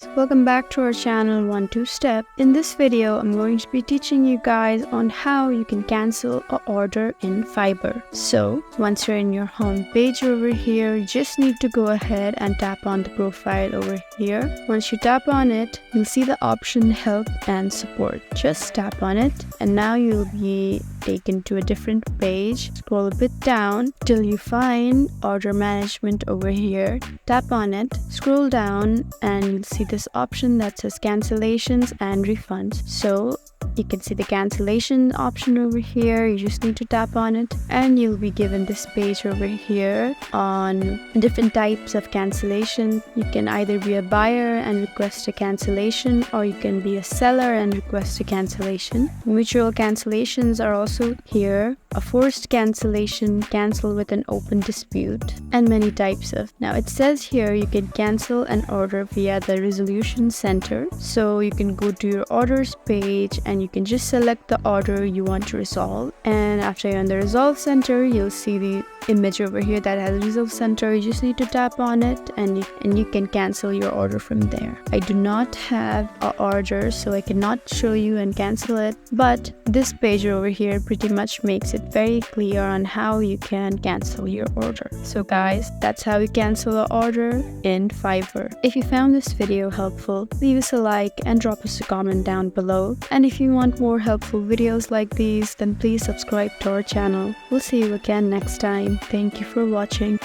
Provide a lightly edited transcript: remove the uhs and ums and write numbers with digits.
So welcome back to our channel 1-2-Step. In this video, I'm going to be teaching you guys on how you can cancel an order in Fiverr. So once you're in your home page over here, you just need to go ahead and tap on the profile over here. Once you tap on it, you'll see the option Help and Support. Just tap on it and now you'll be taken to a different page. Scroll a bit down till you find Order Management over here. Tap on it, scroll down and you'll see this option that says cancellations and refunds. So you can see the cancellation option over here. You just need to tap on it and you'll be given this page over here on different types of cancellation. You can either be a buyer and request a cancellation, or you can be a seller and request a cancellation. Mutual cancellations are also here. A forced cancellation, cancel with an open dispute, and many types of. Now it says here you can cancel an order via the resolution center. So you can go to your orders page and you can just select the order you want to resolve, and after you're on the resolve center, you'll see the image over here that has resolve center. You just need to tap on it and you can cancel your order from there. I do not have an order, so I cannot show you and cancel it, but this page over here pretty much makes it very clear on how you can cancel your order. So guys, that's how you cancel an order in Fiverr. If you found this video helpful, leave us a like and drop us a comment down below. And if you want more helpful videos like these, then please subscribe to our channel. We'll see you again next time. Thank you for watching.